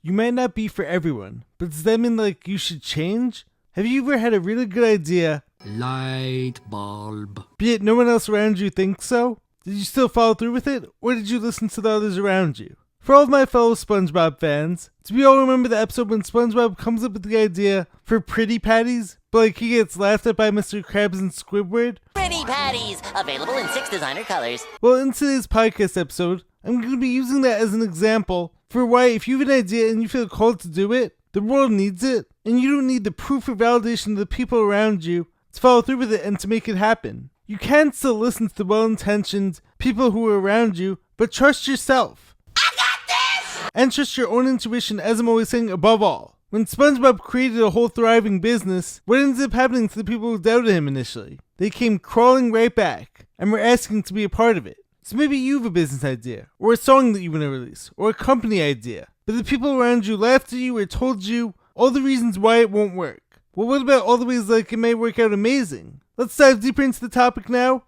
You might not be for everyone, but does that mean like you should change? Have you ever had a really good idea? Light bulb. Be it no one else around you thinks so? Did you still follow through with it, or did you listen to the others around you? For all of my fellow SpongeBob fans, do we all remember the episode when SpongeBob comes up with the idea for Pretty Patties, but like he gets laughed at by Mr. Krabs and Squidward? Pretty Patties, available in 6 designer colors. Well, in today's podcast episode, I'm going to be using that as an example for why if you have an idea and you feel called to do it, the world needs it, and you don't need the proof or validation of the people around you to follow through with it and to make it happen. You can still listen to the well-intentioned people who are around you, but trust yourself. I got this! And trust your own intuition, as I'm always saying, above all. When SpongeBob created a whole thriving business, what ended up happening to the people who doubted him initially? They came crawling right back, and were asking to be a part of it. So maybe you have a business idea, or a song that you want to release, or a company idea, but the people around you laughed at you or told you all the reasons why it won't work. Well, what about all the ways like it may work out amazing? Let's dive deeper into the topic now.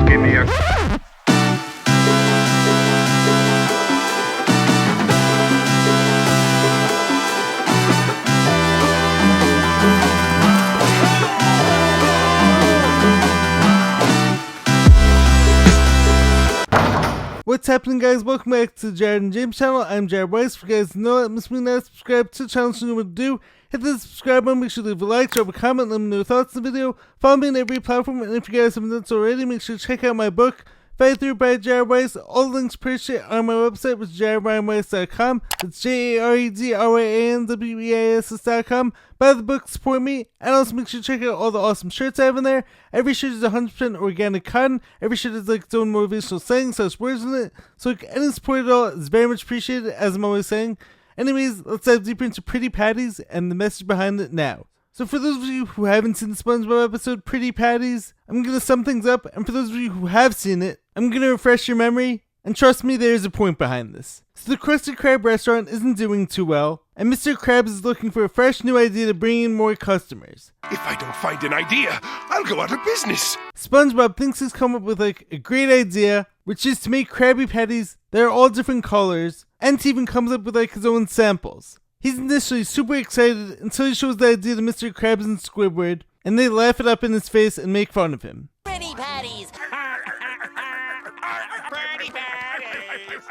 Give me a... What's happening, guys? Welcome back to the Jared and James channel. I'm Jared Weiss. For you guys to know that must mean that subscribe to the channel so you know what to do. Hit the subscribe button, make sure to leave a like, drop a comment, let me know your thoughts on the video. Follow me on every platform, and if you guys haven't done so already, make sure to check out my book, Fight Through by Jared Weiss. All the links appreciated on my website, which is jaredryanweiss.com. That's JAREDRYANWEISS.com. Buy the book, support me, and also make sure to check out all the awesome shirts I have in there. Every shirt is 100% organic cotton. Every shirt is like its own motivational saying, so it's words in it. So like, any support at all is very much appreciated, as I'm always saying. Anyways, let's dive deeper into Pretty Patties and the message behind it now. So for those of you who haven't seen the SpongeBob episode Pretty Patties, I'm going to sum things up, and for those of you who have seen it, I'm going to refresh your memory, and trust me, there is a point behind this. So the Krusty Krab restaurant isn't doing too well, and Mr. Krabs is looking for a fresh new idea to bring in more customers. If I don't find an idea, I'll go out of business. SpongeBob thinks he's come up with like a great idea, which is to make Krabby Patties that are all different colors, and he even comes up with like his own samples. He's initially super excited until he shows the idea to Mr. Krabs and Squidward, and they laugh it up in his face and make fun of him. Pretty Patties! Pretty Patties!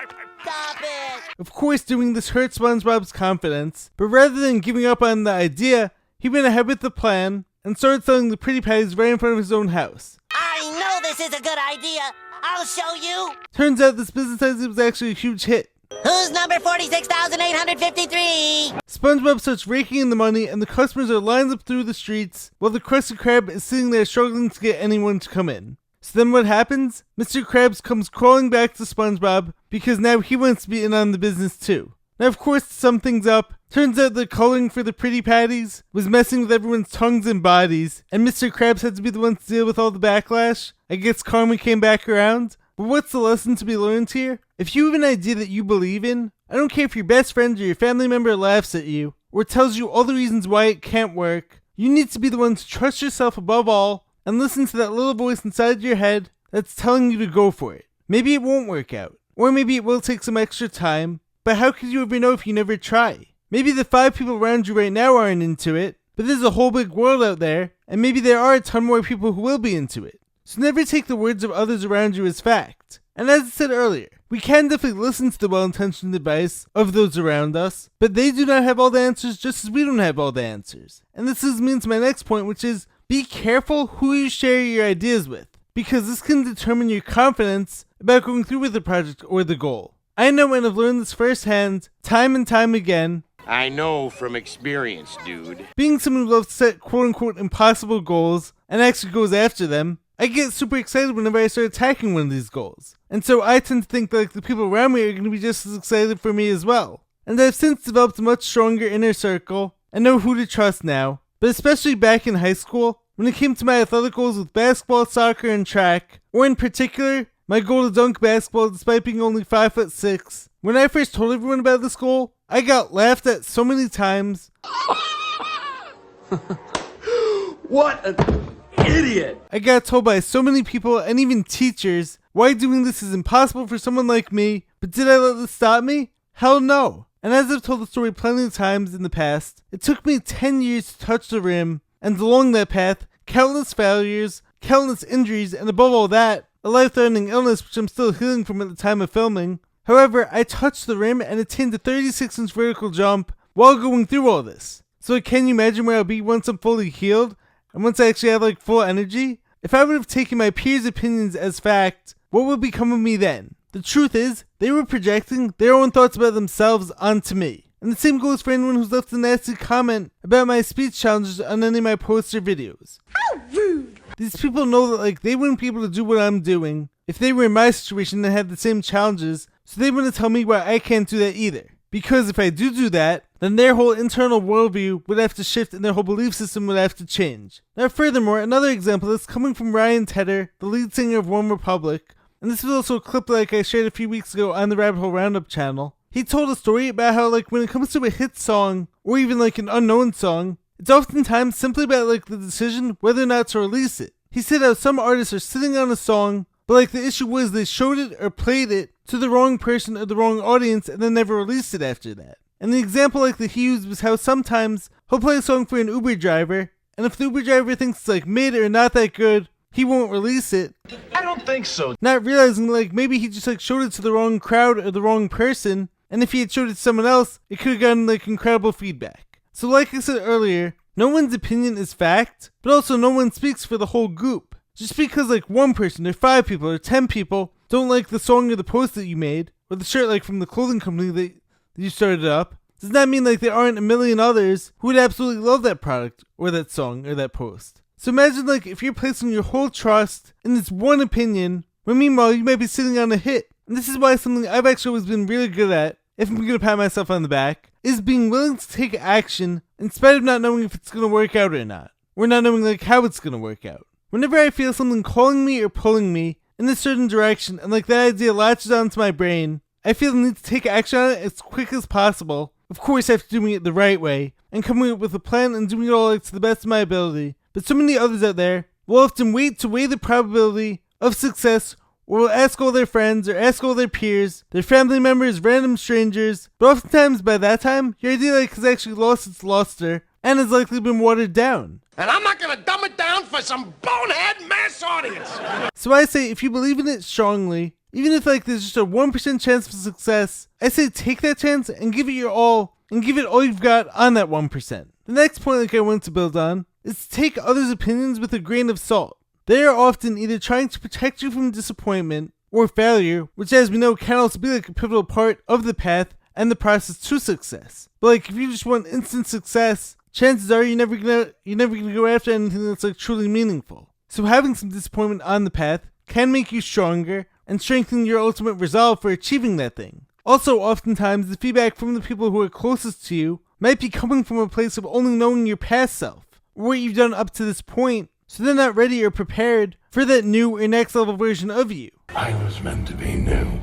Stop it! Of course, doing this hurt SpongeBob's confidence, but rather than giving up on the idea, he went ahead with the plan and started selling the Pretty Patties right in front of his own house. I know this is a good idea! I'll show you! Turns out this business idea was actually a huge hit. Who's number 46,853? SpongeBob starts raking in the money, and the customers are lined up through the streets, while the Krusty Krab is sitting there struggling to get anyone to come in. So then what happens? Mr. Krabs comes crawling back to SpongeBob, because now he wants to be in on the business too. Now of course, to sum things up, turns out the coloring for the Pretty Patties was messing with everyone's tongues and bodies, and Mr. Krabs had to be the one to deal with all the backlash. I guess karma came back around. But what's the lesson to be learned here? If you have an idea that you believe in, I don't care if your best friend or your family member laughs at you, or tells you all the reasons why it can't work, you need to be the one to trust yourself above all, and listen to that little voice inside your head that's telling you to go for it. Maybe it won't work out, or maybe it will take some extra time, but how could you ever know if you never try? Maybe the 5 people around you right now aren't into it, but there's a whole big world out there, and maybe there are a ton more people who will be into it. So never take the words of others around you as fact. And as I said earlier, we can definitely listen to the well-intentioned advice of those around us, but they do not have all the answers just as we don't have all the answers. And this leads me to my next point, which is be careful who you share your ideas with, because this can determine your confidence about going through with the project or the goal. I know and have learned this firsthand, time and time again. I know from experience, dude. Being someone who loves to set quote-unquote impossible goals and actually goes after them, I get super excited whenever I start attacking one of these goals. And so I tend to think that like, the people around me are going to be just as excited for me as well. And I've since developed a much stronger inner circle and know who to trust now. But especially back in high school, when it came to my athletic goals with basketball, soccer, and track, or in particular, my goal to dunk basketball despite being only 5'6", when I first told everyone about this goal, I got laughed at so many times. What an idiot! I got told by so many people and even teachers why doing this is impossible for someone like me, But did I let this stop me? Hell no. And as I've told the story plenty of times in the past, it took me 10 years to touch the rim, and along that path, countless failures, countless injuries, and above all that, a life-threatening illness which I'm still healing from at the time of filming. However, I touched the rim and attained a 36-inch vertical jump while going through all this. So can you imagine where I'll be once I'm fully healed? And once I actually have like full energy? If I would have taken my peers' opinions as fact, what would become of me then? The truth is, they were projecting their own thoughts about themselves onto me. And the same goes for anyone who's left a nasty comment about my speech challenges on any of my posts or videos. How rude! These people know that like they wouldn't be able to do what I'm doing if they were in my situation and had the same challenges, so they wouldn't tell me why I can't do that either. Because if I do that, then their whole internal worldview would have to shift and their whole belief system would have to change. Now furthermore, another example is coming from Ryan Tedder, the lead singer of One Republic, and this was also a clip like I shared a few weeks ago on the Rabbit Hole Roundup channel. He told a story about how like when it comes to a hit song, or even like an unknown song, it's oftentimes simply about like the decision whether or not to release it. He said how some artists are sitting on a song, but like the issue was they showed it or played it to the wrong person or the wrong audience and then never released it after that. And the example like that he used was how sometimes he'll play a song for an Uber driver, and if the Uber driver thinks it's like mid or not that good, he won't release it. I don't think so. Not realizing like maybe he just like showed it to the wrong crowd or the wrong person, and if he had showed it to someone else, it could have gotten like incredible feedback. So like I said earlier, no one's opinion is fact, but also no one speaks for the whole group. Just because like one person or 5 people or 10 people don't like the song or the post that you made, or the shirt like from the clothing company that you started up, does not mean like there aren't a million others who would absolutely love that product or that song or that post. So imagine like if you're placing your whole trust in this one opinion, when meanwhile you might be sitting on a hit. And this is why something I've actually always been really good at, if I'm going to pat myself on the back, is being willing to take action in spite of not knowing if it's going to work out or not, or not knowing like how it's going to work out. Whenever I feel something calling me or pulling me in a certain direction and like that idea latches onto my brain, I feel the need to take action on it as quick as possible. Of course, after doing it the right way and coming up with a plan and doing it all like to the best of my ability. But so many others out there will often wait to weigh the probability of success, or will ask all their friends or ask all their peers, their family members, random strangers. But oftentimes by that time, your idea like has actually lost its luster and has likely been watered down. And I'm not gonna dumb it down for some bonehead mass audience. So I say if you believe in it strongly, even if like there's just a 1% chance of success, I say take that chance and give it your all, and give it all you've got on that 1%. The next point like I want to build on is to take others' opinions with a grain of salt. They are often either trying to protect you from disappointment or failure, which as we know can also be like a pivotal part of the path and the process to success. But like if you just want instant success, chances are you're never gonna go after anything that's like truly meaningful. So having some disappointment on the path can make you stronger and strengthen your ultimate resolve for achieving that thing. Also, oftentimes the feedback from the people who are closest to you might be coming from a place of only knowing your past self, or what you've done up to this point, so they're not ready or prepared for that new or next level version of you. I was meant to be new.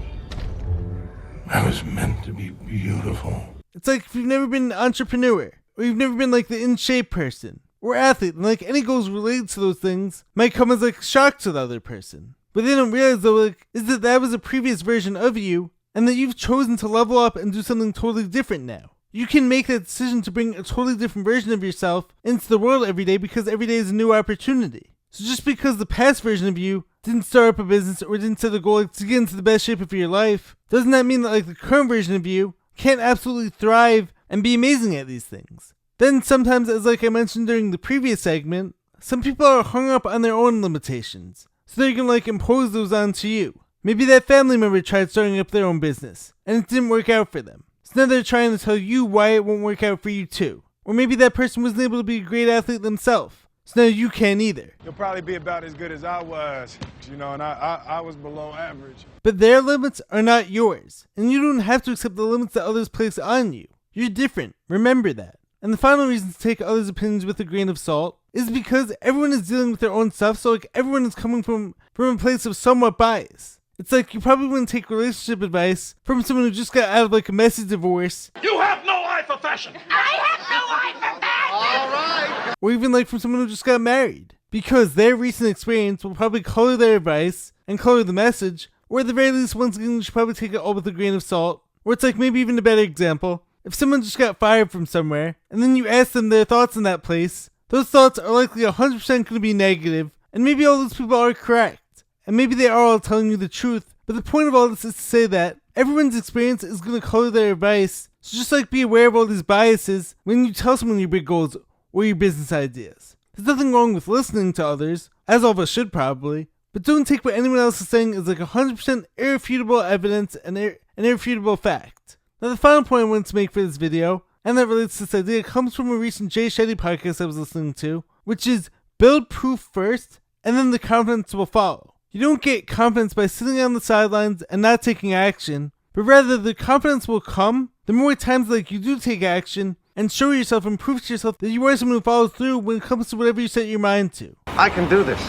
I was meant to be beautiful. It's like if you've never been an entrepreneur, or you've never been like the in-shape person, or athlete, and like any goals related to those things might come as like a shock to the other person. But they don't realize though like, is that that was a previous version of you, and that you've chosen to level up and do something totally different now. You can make that decision to bring a totally different version of yourself into the world every day because every day is a new opportunity. So just because the past version of you didn't start up a business or didn't set a goal to get into the best shape of your life, doesn't that mean that like the current version of you can't absolutely thrive and be amazing at these things? Then sometimes, as like I mentioned during the previous segment, some people are hung up on their own limitations, so they're gonna like impose those onto you. Maybe that family member tried starting up their own business and it didn't work out for them. So now they're trying to tell you why it won't work out for you too. Or maybe that person wasn't able to be a great athlete themselves, so now you can't either. You'll probably be about as good as I was, and I was below average. But their limits are not yours, and you don't have to accept the limits that others place on you. You're different, remember that. And the final reason to take others' opinions with a grain of salt is because everyone is dealing with their own stuff, so like everyone is coming from a place of somewhat bias. It's like you probably wouldn't take relationship advice from someone who just got out of like a messy divorce. You have no eye for fashion. I have no eye for fashion! All right. Or even like from someone who just got married. Because their recent experience will probably color their advice and color the message Or at the very least, once again, you should probably take it all with a grain of salt. Or it's like maybe even a better example. If someone just got fired from somewhere, and then you ask them their thoughts on that place, those thoughts are likely 100% going to be negative, and maybe all those people are correct. And maybe they are all telling you the truth, but the point of all this is to say that everyone's experience is going to color their advice, so just like be aware of all these biases when you tell someone your big goals or your business ideas. There's nothing wrong with listening to others, as all of us should probably, but don't take what anyone else is saying as like 100% irrefutable evidence and irrefutable fact. Now the final point I wanted to make for this video, and that relates to this idea, comes from a recent Jay Shetty podcast I was listening to, which is build proof first, and then the confidence will follow. You don't get confidence by sitting on the sidelines and not taking action, but rather the confidence will come the more times like you do take action and show yourself and prove to yourself that you are someone who follows through when it comes to whatever you set your mind to. I can do this.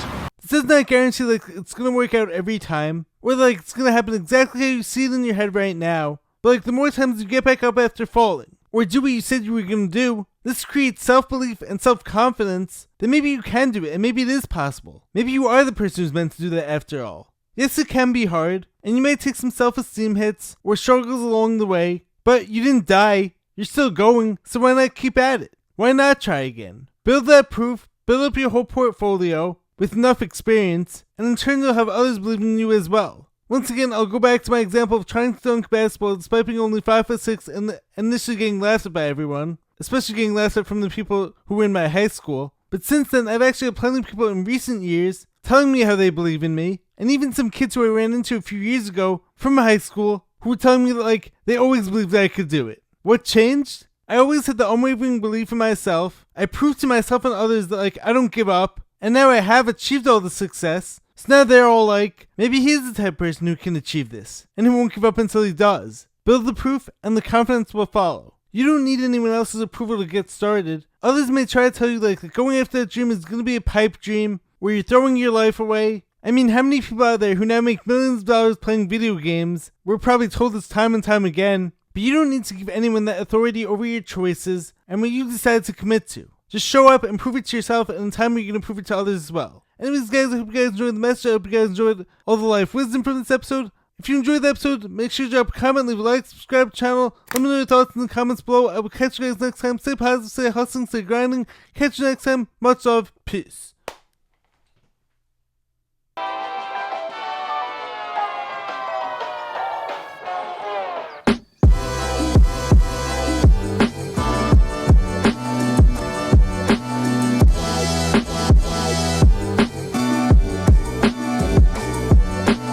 This does not guarantee like it's going to work out every time, or like it's going to happen exactly how you see it in your head right now, but like the more times you get back up after falling, or do what you said you were going to do, this creates self-belief and self-confidence that maybe you can do it and maybe it is possible. Maybe you are the person who's meant to do that after all. Yes, it can be hard, and you may take some self-esteem hits or struggles along the way, but you didn't die. You're still going, so why not keep at it? Why not try again? Build that proof, build up your whole portfolio with enough experience, and in turn you'll have others believe in you as well. Once again, I'll go back to my example of trying to dunk basketball despite being only 5'6" and initially getting laughed at by everyone, especially getting laughed at from the people who were in my high school. But since then, I've actually had plenty of people in recent years telling me how they believe in me, and even some kids who I ran into a few years ago from high school who were telling me that like they always believed that I could do it. What changed? I always had the unwavering belief in myself. I proved to myself and others that like I don't give up, and now I have achieved all the success. So now they're all like, maybe he's the type of person who can achieve this, and he won't give up until he does. Build the proof, and the confidence will follow. You don't need anyone else's approval to get started. Others may try to tell you like that going after that dream is going to be a pipe dream, where you're throwing your life away. I mean, how many people out there who now make millions of dollars playing video games were probably told this time and time again, but you don't need to give anyone that authority over your choices and what you decide to commit to. Just show up and prove it to yourself, and in time you're going to prove it to others as well. Anyways guys, I hope you guys enjoyed the message. I hope you guys enjoyed all the life wisdom from this episode. If you enjoyed the episode, make sure to drop a comment, leave a like, subscribe to the channel. Let me know your thoughts in the comments below. I will catch you guys next time. Stay positive, stay hustling, stay grinding. Catch you next time. Much love. Peace.